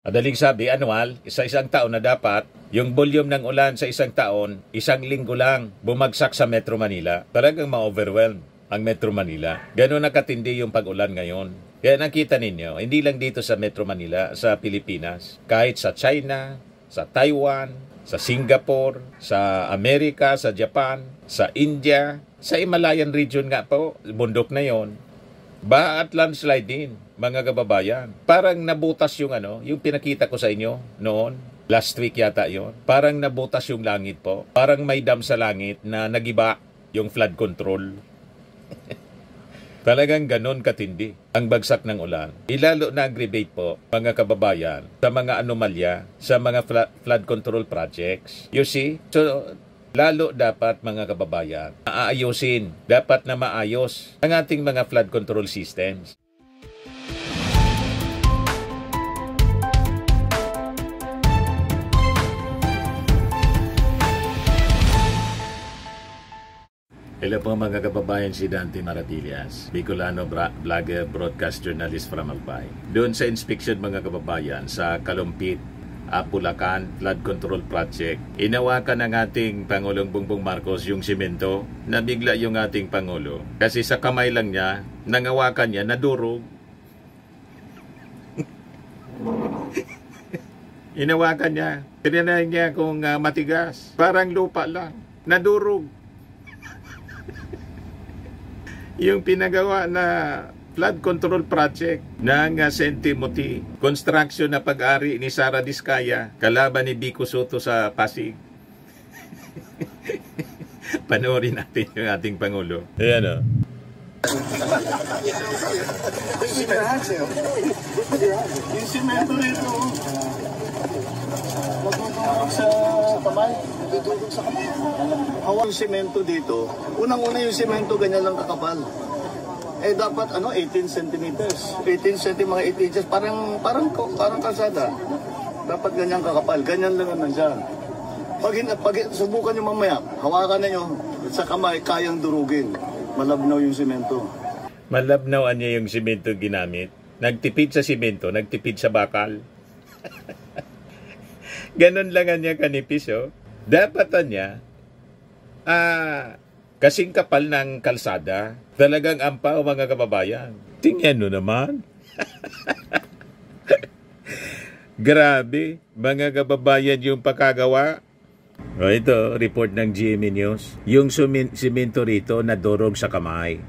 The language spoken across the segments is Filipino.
Madaling sabi, annual, sa isang taon na dapat, yung volume ng ulan sa isang taon, isang linggo lang bumagsak sa Metro Manila. Talagang ma-overwhelm ang Metro Manila. Gano'n nakatindi yung pag-ulan ngayon. Kaya nakita ninyo, hindi lang dito sa Metro Manila, sa Pilipinas, kahit sa China, sa Taiwan, sa Singapore, sa Amerika, sa Japan, sa India, sa Himalayan region nga po, bundok na yon. Baha at landslide din, mga kababayan. Parang nabutas yung yung pinakita ko sa inyo noon. Last week yata yon. Parang nabutas yung langit po. Parang may dam sa langit na nagiba yung flood control. Talagang ganon katindi ang bagsak ng ulan. Ilalo na aggravate po, mga kababayan, sa mga anomalya, sa mga flood control projects. You see? So, lalo dapat, mga kababayan, aayusin. Dapat na maayos ang ating mga flood control systems. Hello po mga kababayan, si Dante Maratillas, Bicolano vlogger, broadcast journalist from Albay. Doon sa inspection, mga kababayan, sa Kalumpit, Bulacan Flood Control Project, inawakan ng ating Pangulong Bongbong Marcos yung simento. Nabigla yung ating Pangulo kasi sa kamay lang niya, nangawakan niya, nadurog. Inawakan niya, tinanay niya kung matigas, parang lupa lang, nadurog. Yung pinagawa na flood control project ng St. Timothy, construction na pag-ari ni Sara Diskaya, kalaban ni Vico Soto sa Pasig. Panoorin natin yung ating Pangulo. Ayan o. Yung simento nito, nagtutulog sa kamay. Nagtutulog sa kamay. Hawang simento dito, unang-una yung simento ganyan lang kakapal. Eh dapat 18 centimeters. 18 cm, mga 8 inches, parang kalsada. Dapat ganyan kakapal, ganyan lang naman dyan. Pag subukan nyo mamaya, hawakan na nyo sa kamay, kayang durugin. Malabnaw yung simento. Malabnaw niya yung simento ginamit. Nagtipid sa simento, nagtipid sa bakal. Ganon lang niya kanipis, oh. Dapat niya, kasing kapal ng kalsada, talagang ampaw, mga kababayan. Tingnan nyo naman. Grabe, mga kababayan, yung pagkagawa. O ito, report ng GMA News. Yung simento rito nadurog sa kamay.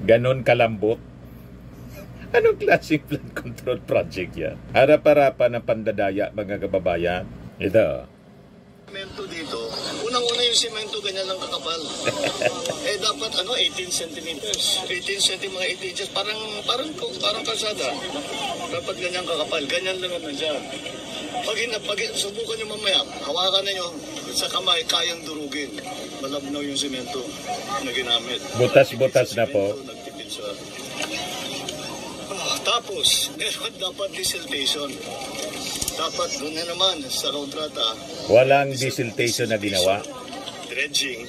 Ganon kalambot. Anong klaseng flood control project yan? Harap-harapan ng pandadaya, mga kababayan. Ito. Simento dito, unang-una yung simento ganyan lang kakapal. Eh dapat 18 centimeters. 18 cm, mga 8 inches, parang kalsada. Dapat ganyan kakapal, ganyan lang naman dyan. Pag subukan nyo mamaya, hawakan na nyo sa kamay, kayang durugin. Malabnaw yung simento na ginamit. Butas-butas na po. Nagtipid sa... Tapos, meron dapat desiltation. Dapat doon na naman sa kontrata. Walang desiltation na ginawa. Dredging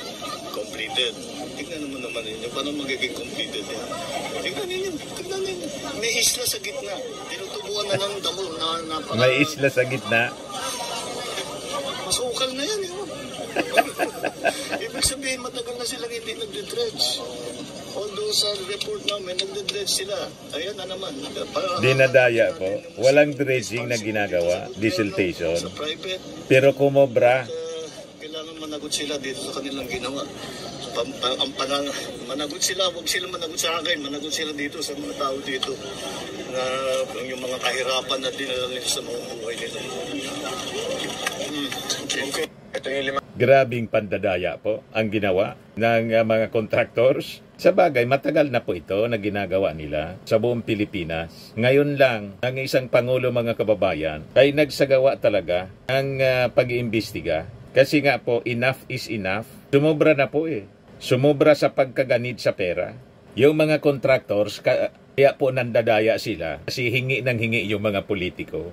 completed. Tingnan naman ninyo, paano magiging completed yan? Tingnan ninyo. May isla sa gitna. Tinutubuan na ng damo na napaka... May isla sa gitna. Masukal na yan. Ibig sabihin, matagal na silang hindi nagde-dredge. Although sa report namin, nagde-dredge sila. Ayan na naman. Dinadaya po. Walang dredging na ginagawa. Desiltation. Sa private. Pero kumobra. Kailangan managot sila dito sa kanilang ginawa. Managot sila. Huwag sila managot sa akin. Managot sila dito sa mga tao dito. Na yung mga kahirapan na dinala nila sa mga buhay nila. Okay. Ito yung lima. Grabing pandadaya po ang ginawa ng mga contractors. Sa bagay, matagal na po ito na ginagawa nila sa buong Pilipinas. Ngayon lang, ang isang Pangulo, mga kababayan, ay nagsagawa talaga ang pag-iimbestiga. Kasi nga po, enough is enough. Sumobra na po eh. Sumobra sa pagkaganid sa pera. Yung mga contractors, kaya po nandadaya sila kasi hingi ng hingi yung mga politiko.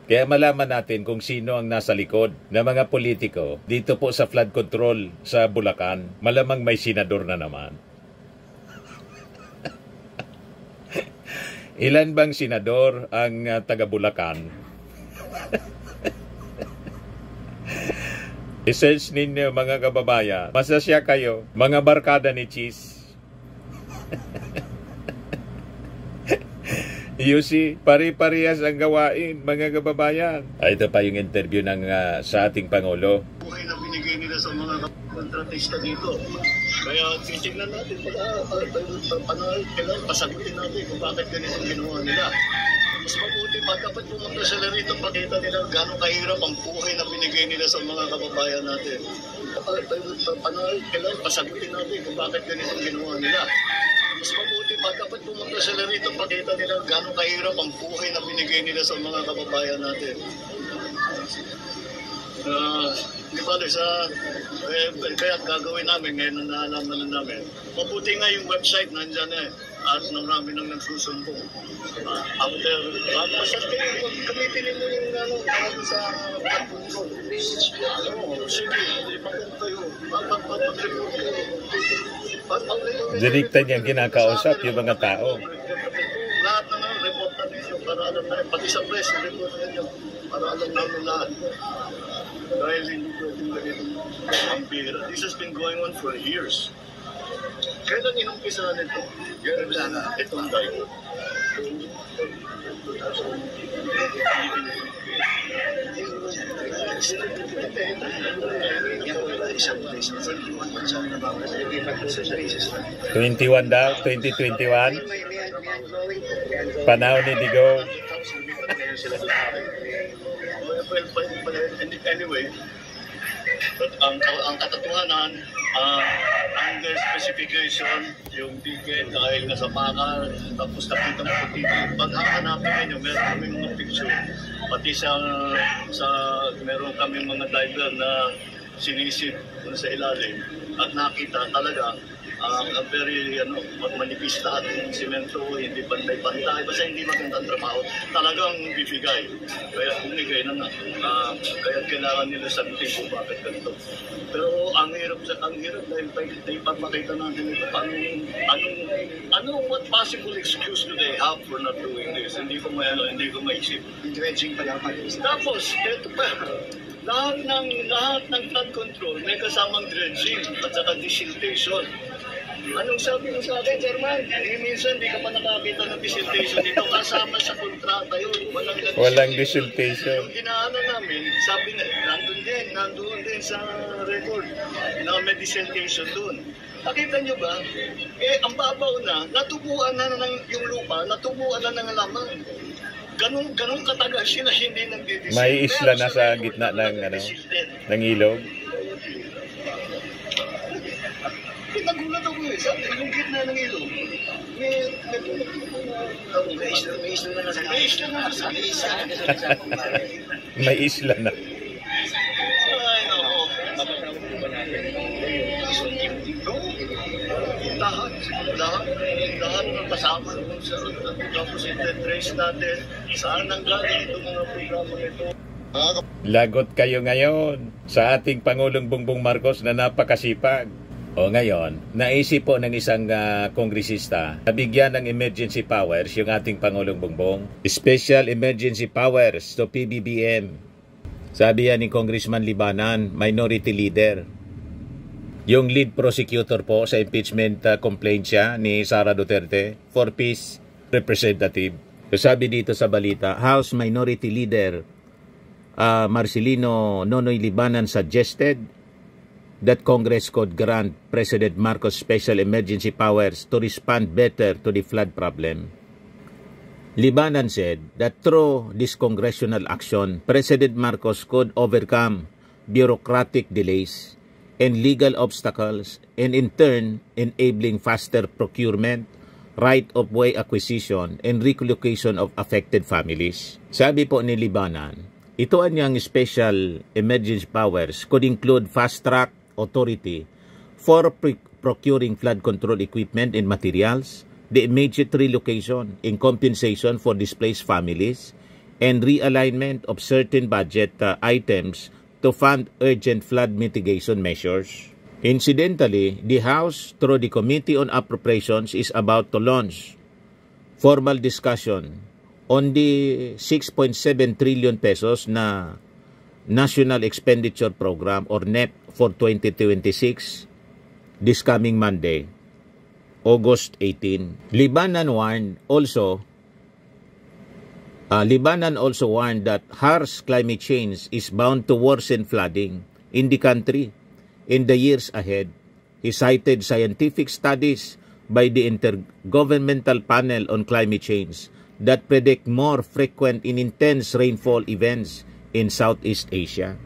Kaya malaman natin kung sino ang nasa likod ng mga politiko dito po sa flood control sa Bulacan. Malamang may senador na naman. Ilan bang senador ang taga Bulacan? I-search ninyo mga kababayan. Masasya kayo, mga barkada ni Cheese. You see, pari-parehas ang gawain, mga kababayan. Ito pa yung interview ng sa ating Pangulo. Buhay na binigay nila sa mga kontratista dito. Kaya titignan natin, kailangan pasagutin natin kung bakit ganito ginawa nila. Mas mabuti pa, dapat pumunta sila rito, pakita nila gano'ng kahirap ang buhay na binigay nila sa mga kababayan natin. Kailangan pasagutin natin kung bakit ganito ginawa nila. Mas mabuti pa, dapat pumunta sila rito, pakita nila gano'ng kahirap ang buhay na binigay nila sa mga kababayan natin. Di ba, kaya gagawin namin ngayon na naalaman na namin. Mabuti nga yung website nandyan at marami nang nagsusumbong. After, basta gamitin mo yung sa pagpunod. Sige, ipagpunta yun. Pag-report ko. Direkta niyang kinakausap yung mga tao. Lahat na nga, report namin yun para alam namin. Pati sa press, report namin yun para alam namin lahat. Dahil hindi pwedeng ganito ang bihira. This has been going on for years. Kailan inumpisa nito? Itong tayo. '21 daw, 2021. Panahon ni Digo. Anyway, but ang katotohanan, under specification, yung ticket dahil nasa bakal, tapos nakita mo pati pag hahanapin nyo, meron kami mga picture, pati meron kami mga diver na sinisid sa ilalim at nakita talaga very manipis lahat ng simento, hindi pantay-pantay, basta hindi magandang trabaho. Talagang bibigay. Kaya bumigay na nga. Kaya kailangan nila sagutin kung bakit ganito. Pero ang hirap dahil ipapakita natin ito. What possible excuse do they have for not doing this? Hindi ko maisip. Dredging pa dapat. Tapos, ito pa. Lahat ng flood control may kasamang dredging at saka desiltation. Anong sabi mo sa akin, Chairman? Minsan di ka pa nakakita ng desiltation dito. Kasama sa kontrata yun. Walang desiltation. Yung inaano namin, sabi na, nandun din sa record na may desiltation dun. Nakita nyo ba? Ang babaw na, natubuan na yung lupa, natubuan na ng laman. Ganun katagal sila hindi nagdidisil. May isla na sa gitna ng ilog. Nagulat ako sabi, yung gitna ng ilog. May isla na sa May isla na. Ay, nako. Lahat ng kasama sa tapos i-trace natin saan nanggaling itong mga programa nito. Lagot kayo ngayon sa ating Pangulong Bongbong Marcos na napakasipag. O ngayon, naisip po ng isang kongresista na bigyan ng emergency powers yung ating Pangulong Bongbong. Special emergency powers to PBBM. Sabi yan ni Congressman Libanan, minority leader. Yung lead prosecutor po sa impeachment complaint siya ni Sara Duterte, for peace representative. So sabi dito sa balita, House Minority Leader Marcelino Nonoy Libanan suggested that Congress could grant President Marcos special emergency powers to respond better to the flood problem. Libanan said that through this congressional action, President Marcos could overcome bureaucratic delays and legal obstacles and in turn enabling faster procurement, right-of-way acquisition, and relocation of affected families. Sabi po ni Libanan, ito anyang special emergency powers could include fast-track authority for procuring flood control equipment and materials, the immediate relocation and compensation for displaced families, and realignment of certain budget items to fund urgent flood mitigation measures. Incidentally, the House, through the Committee on Appropriations, is about to launch formal discussion on the 6.7 trillion pesos na National Expenditure Program or NEP for 2026 this coming Monday, August 18. Lebanon also warned that harsh climate change is bound to worsen flooding in the country in the years ahead. He cited scientific studies by the Intergovernmental Panel on Climate Change that predict more frequent and intense rainfall events in Southeast Asia.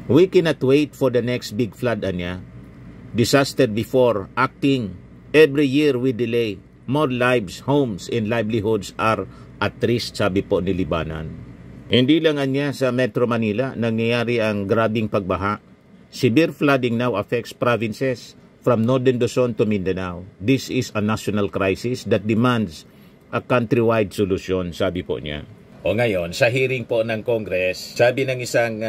We cannot wait for the next big flood, anya. Disaster before acting. Every year we delay. More lives, homes, and livelihoods are at risk, sabi po ni Libanon. Hindi lang anya sa Metro Manila nangyayari ang grabing pagbaha. Severe flooding now affects provinces from Northern Luzon to Mindanao. This is a national crisis that demands a countrywide solution, sabi po niya. O ngayon, sa hearing po ng Congress, sabi ng isang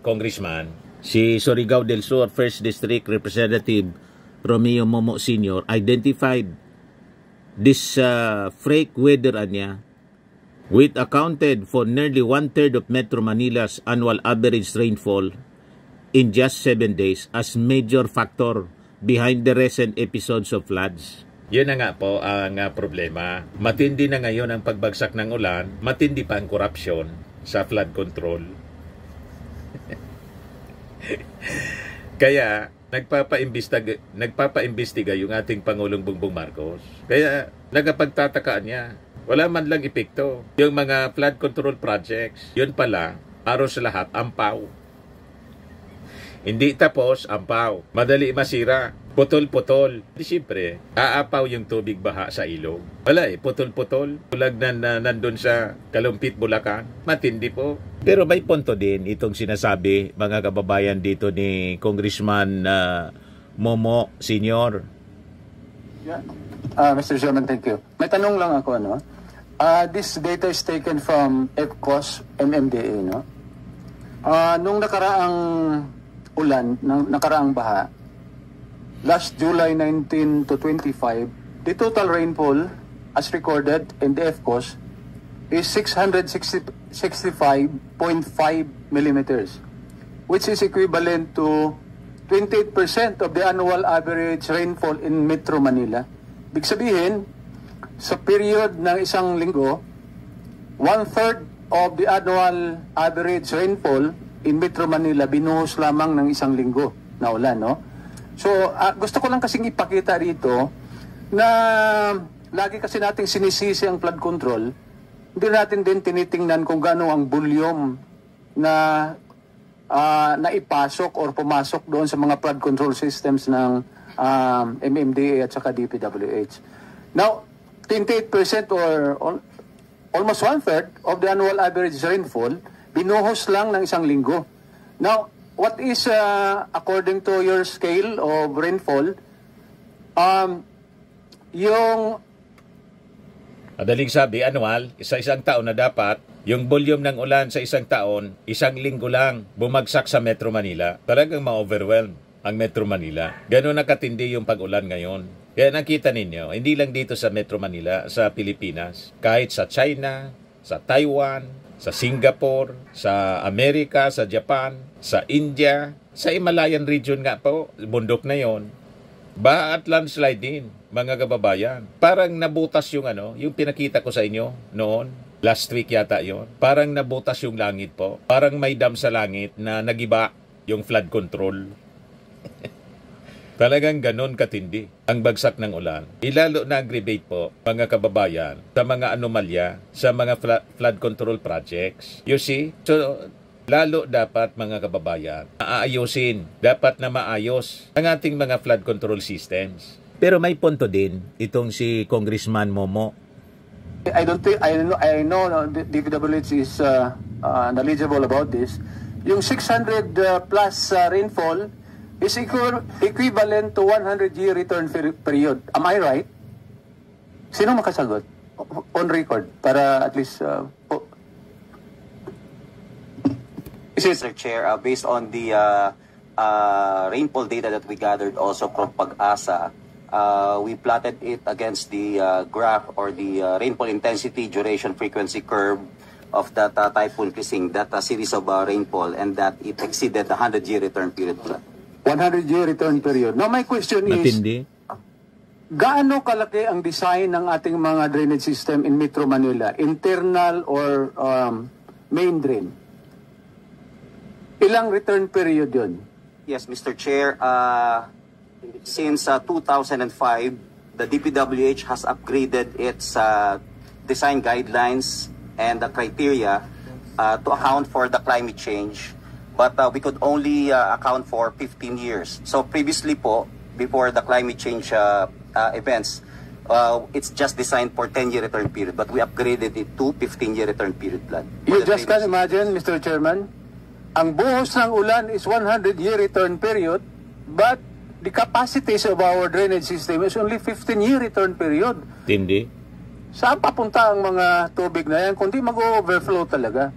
congressman, si Surigao del Sur 1st District Representative Romeo Momo Sr. identified this freak weather anya, which accounted for nearly 1/3 of Metro Manila's annual average rainfall in just 7 days as major factor behind the recent episodes of floods. Yun na nga po ang problema. Matindi na ngayon ang pagbagsak ng ulan, matindi pa ang korupsyon sa flood control. Kaya nagpapaimbestiga yung ating Pangulong Bongbong Marcos. Kaya nagapagtatakaan niya. Wala man lang epekto. Yung mga flood control projects, yun pala, aros lahat, ampaw. Hindi tapos, ampaw. Madali masira. Putol-putol. Siyempre, aapaw yung tubig baha sa ilog. Wala putol-putol. Tulag na nandun sa Kalumpit, Bulacan. Matindi po. Pero may punto din itong sinasabi, mga kababayan dito ni Congressman Momo Sr. Yeah. Mr. Chairman, thank you. May tanong lang ako, no? This data is taken from EPCOS MMDA, no? Nung nakaraang ulan, nakaraang baha, last July 19 to 25, the total rainfall as recorded in the EPCOS is 665.5 millimeters, which is equivalent to 28% of the annual average rainfall in Metro Manila. Ibig sabihin, sa period ng isang linggo, 1/3 of the annual average rainfall in Metro Manila binuhos lamang ng isang linggo na ulan, no? So, gusto ko lang kasing ipakita rito na lagi kasi nating sinisisi ang flood control. Hindi natin din tinitingnan kung gaano ang volume na naipasok or pumasok doon sa mga flood control systems ng MMDA at saka DPWH. Now, 28% or almost 1/3 of the annual average rainfall binuhos lang ng isang linggo. Now, what is according to your scale of rainfall, yung madaling sabi, annual, isang taon na dapat, yung volume ng ulan sa isang taon, isang linggo lang bumagsak sa Metro Manila. Talagang ma-overwhelm ang Metro Manila. Ganun nakatindi yung pag-ulan ngayon. Kaya nakita ninyo, hindi lang dito sa Metro Manila, sa Pilipinas, kahit sa China, sa Taiwan, sa Singapore, sa Amerika, sa Japan, sa India, sa Himalayan region nga po, bundok na yon. Baha at landslide din, mga kababayan. Parang nabutas yung yung pinakita ko sa inyo noon, last week yata yon. Parang nabutas yung langit po. Parang may dam sa langit na nagiba yung flood control. Talagang ganon katindi ang bagsak ng ulan. Ilalo na aggravate po, mga kababayan, sa mga anomalya, sa mga flood control projects. You see? So, lalo dapat, mga kababayan, maayusin. Dapat na maayos ang ating mga flood control systems. Pero may punto din itong si Congressman Momo. I know the DPWH is knowledgeable about this. Yung 600 plus rainfall is equivalent to 100-year return period. Am I right? Sino makasagot? On record, para at least... Mr. Chair, based on the rainfall data that we gathered also from Pag-asa, We plotted it against the graph or the rainfall intensity, duration, frequency curve of that Typhoon Krising, that series of rainfall, and that it exceeded the 100-year return period. 100-year return period. Now my question is, Matindi. gaano kalaki ang design ng ating mga drainage system in Metro Manila? Internal or main drain? Ilang return period yun? Yes, Mr. Chair. Since 2005, the DPWH has upgraded its design guidelines and the criteria to account for the climate change. But we could only account for 15 years. So previously po, before the climate change events, it's just designed for 10-year return period. But we upgraded it to 15-year return period plan. You just can imagine, Mr. Chairman, ang buhos ng ulan is 100-year return period, but the capacities of our drainage system is only 15-year return period. Tindi. Saan papunta ang mga tubig na yan? Kundi mag-overflow talaga.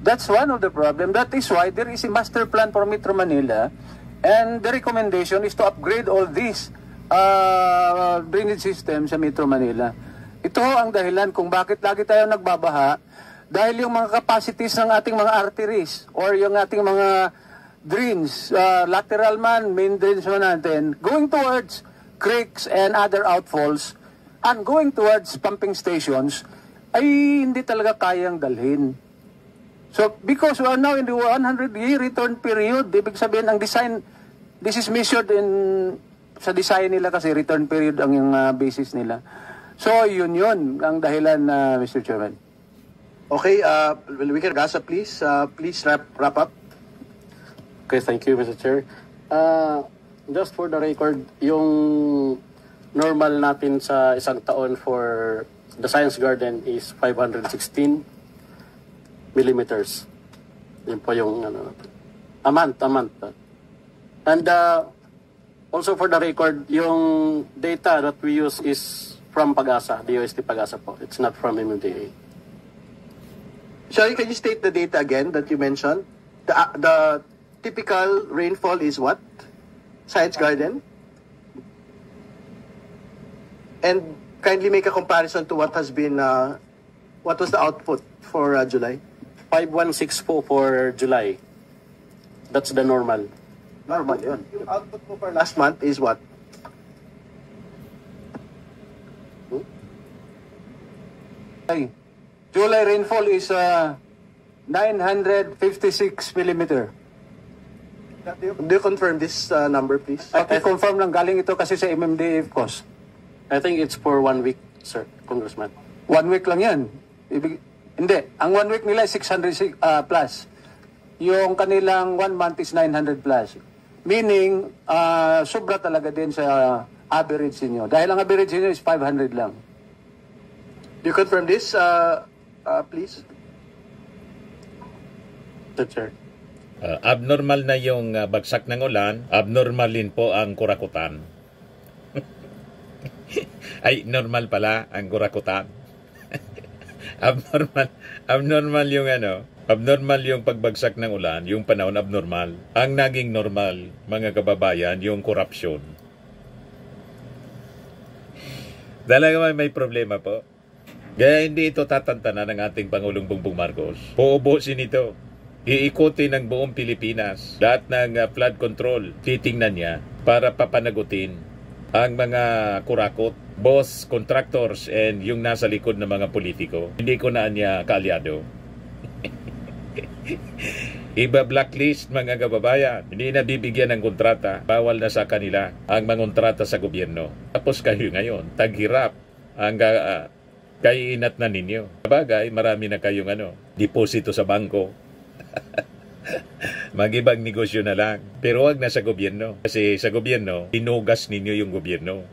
That's one of the problem. That is why there is a master plan for Metro Manila, and the recommendation is to upgrade all these drainage systems sa Metro Manila. Ito ang dahilan kung bakit lagi tayo nagbabaha, dahil yung mga capacities ng ating mga arteries or yung ating mga drains, lateral man, main drains man natin, going towards creeks and other outfalls, and going towards pumping stations, ay hindi talaga kayang dalhin. So, because we are now in the 100-year return period, ibig sabihin, ang design, this is measured sa design nila kasi return period ang yung basis nila. So, yun ang dahilan, Mr. Chairman. Okay, we can Gasa, please. Please wrap up. Okay, thank you, Mr. Chair. Just for the record, yung normal natin sa isang taon for the Science Garden is 516 millimeters. Yun po yung a month. And also for the record, yung data that we use is from Pag-asa, DOST Pag-asa po. It's not from MMDA. Shall can you state the data again that you mentioned? The typical rainfall is what? Science Garden? And kindly make a comparison to what has been, what was the output for July? 5164 for July. That's the normal. Normal yun. Yung output mo for last month is what? Ay, July rainfall is 956 millimeter. Do you confirm this number, please? I can confirm lang, galing ito kasi sa MMDA cost. I think it's for 1 week, sir, Congressman. 1 week lang yan. Hindi, ang 1 week nila is 600 plus. Yung kanilang 1 month is 900 plus. Meaning, sobra talaga din sa average niyo. Dahil ang average niyo is 500 lang. Do you confirm this, please? That's sir. Abnormal na yung bagsak ng ulan, abnormal din po ang kurakutan. Ay, normal pala ang kurakutan. abnormal yung abnormal yung pagbagsak ng ulan, yung panahon abnormal. Ang naging normal, mga kababayan, yung korupsyon. Talaga may problema po. Kaya hindi ito tatantanan ng ating Pangulong Bongbong Marcos. Puubusin ito. Iikutin ng buong Pilipinas. Lahat ng flood control, titingnan niya para papanagutin ang mga kurakot, boss, contractors, and yung nasa likod ng mga politiko. Hindi ko na niya kaalyado. Iba blacklist, mga kababayan. Hindi na bibigyan ng kontrata. Bawal na sa kanila ang mangontrata sa gobyerno. Tapos kayo ngayon, taghirap ang kaiinat na ninyo. Sabagay, marami na kayong deposito sa bangko. Mag-ibang negosyo na lang. Pero wag na sa gobyerno. Kasi sa gobyerno, tinugas ninyo yung gobyerno.